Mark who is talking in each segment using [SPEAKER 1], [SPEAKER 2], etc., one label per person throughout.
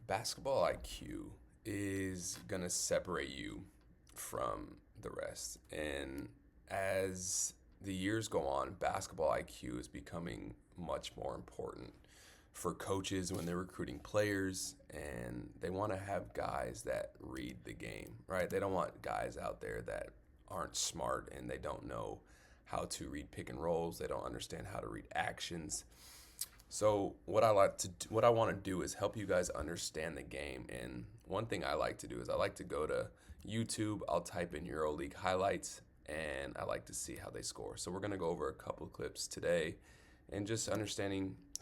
[SPEAKER 1] Basketball IQ is going to separate you from the rest. And as the years go on, basketball IQ is becoming much more important for coaches when they're recruiting players, and they want to have guys that read the game, right? They don't want guys out there that aren't smart and they don't know how to read pick and rolls. They don't understand how to read actions. So what I want to do is help you guys understand the game. And one thing I like to do is I like to go to YouTube. I'll type in EuroLeague highlights, and I like to see how they score. So we're going to go over a couple of clips today, and just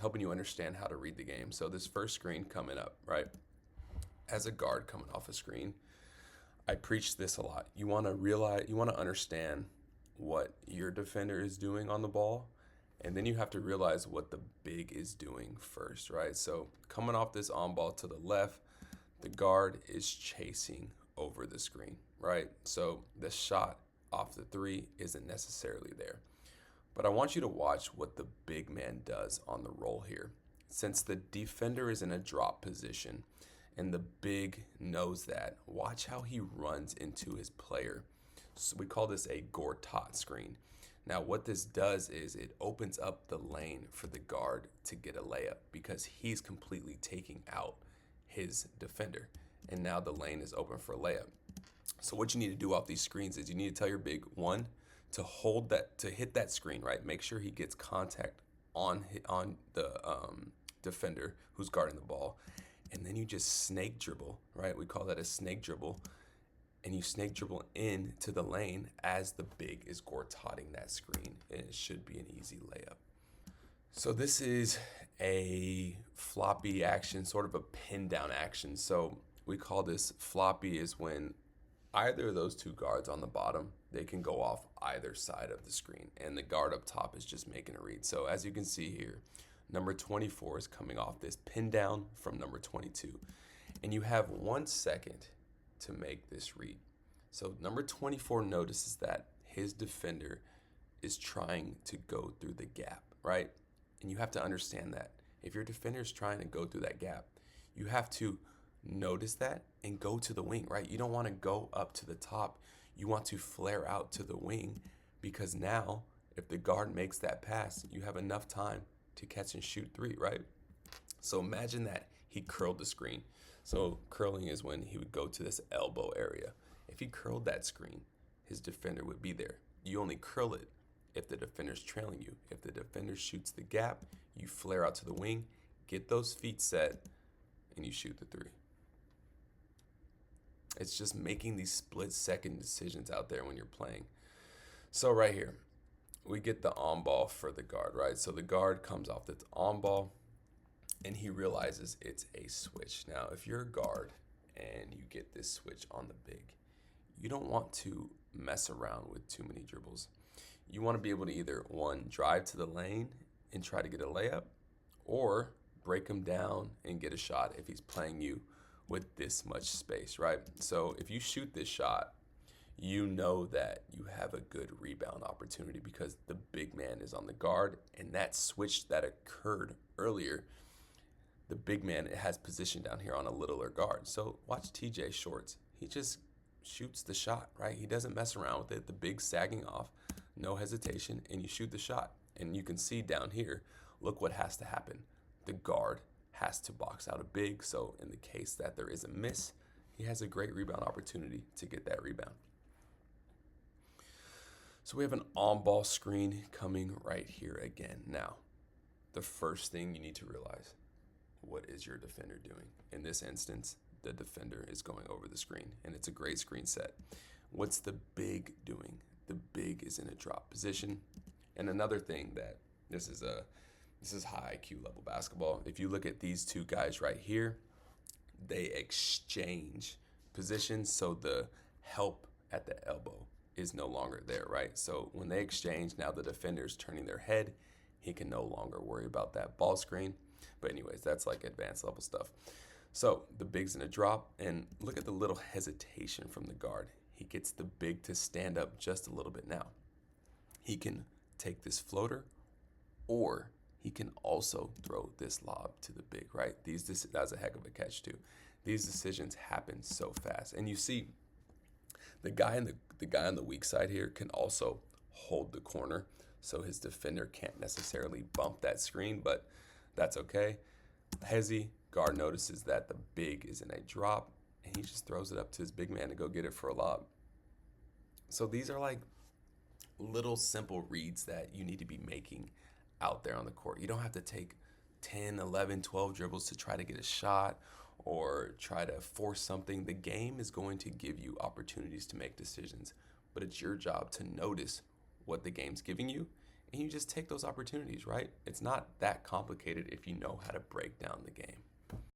[SPEAKER 1] helping you understand how to read the game. So this first screen coming up, right? As a guard coming off a screen, I preach this a lot. You want to understand what your defender is doing on the ball, and then you have to realize what the big is doing first, right? So coming off this on ball to the left, the guard is chasing over the screen, right? So the shot off the three isn't necessarily there. But I want you to watch what the big man does on the roll here. Since the defender is in a drop position and the big knows that, watch how he runs into his player. So we call this a Gortat screen. Now what this does is it opens up the lane for the guard to get a layup because he's completely taking out his defender. And now the lane is open for a layup. So what you need to do off these screens is you need to tell your big, one, to hit that screen, right? Make sure he gets contact on the defender who's guarding the ball. And then you just snake dribble, right? We call that a snake dribble. And you snake dribble into the lane as the big is gortotting that screen. And it should be an easy layup. So this is a floppy action, sort of a pin down action. So we call this floppy is when either of those two guards on the bottom, they can go off either side of the screen, and the guard up top is just making a read. So as you can see here, number 24 is coming off this pin down from number 22, and you have 1 second to make this read. So number 24 notices that his defender is trying to go through the gap, right? And you have to understand that if your defender is trying to go through that gap, you have to notice that and go to the wing, right? You don't want to go up to the top. You want to flare out to the wing, because now if the guard makes that pass, you have enough time to catch and shoot three, right? So imagine that he curled the screen. So curling is when he would go to this elbow area. If he curled that screen, his defender would be there. You only curl it if the defender's trailing you. If the defender shoots the gap, you flare out to the wing, get those feet set, and you shoot the three. It's just making these split-second decisions out there when you're playing. So right here, we get the on ball for the guard, right? So the guard comes off the on ball, and he realizes it's a switch. Now, if you're a guard and you get this switch on the big, you don't want to mess around with too many dribbles. You want to be able to either, one, drive to the lane and try to get a layup, or break him down and get a shot if he's playing you with this much space, right? So if you shoot this shot, you know that you have a good rebound opportunity because the big man is on the guard, and that switch that occurred earlier, the big man has position down here on a littler guard. So watch TJ Shorts. He just shoots the shot, right? He doesn't mess around with it. The big sagging off, no hesitation, and you shoot the shot. And you can see down here, look what has to happen. The guard has to box out a big, so in the case that there is a miss, he has a great rebound opportunity to get that rebound. So we have an on-ball screen coming right here again. Now, the first thing you need to realize, what is your defender doing? In this instance, the defender is going over the screen, and it's a great screen set. What's the big doing? The big is in a drop position. And another thing that this is high IQ level basketball. If you look at these two guys right here, they exchange positions, so the help at the elbow is no longer there, right? So when they exchange, now the defender's turning their head. He can no longer worry about that ball screen. But anyways, that's like advanced level stuff. So the big's in a drop, and look at the little hesitation from the guard. He gets the big to stand up just a little bit now. He can take this floater, or he can also throw this lob to the big, right? That's a heck of a catch too. These decisions happen so fast, and you see the guy on the weak side here can also hold the corner, so his defender can't necessarily bump that screen, but that's okay. Hezi, guard notices that the big is in a drop, and he just throws it up to his big man to go get it for a lob. So these are like little simple reads that you need to be making out there on the court. You don't have to take 10, 11, 12 dribbles to try to get a shot or try to force something. The game is going to give you opportunities to make decisions, but it's your job to notice what the game's giving you, and you just take those opportunities, right? It's not that complicated if you know how to break down the game.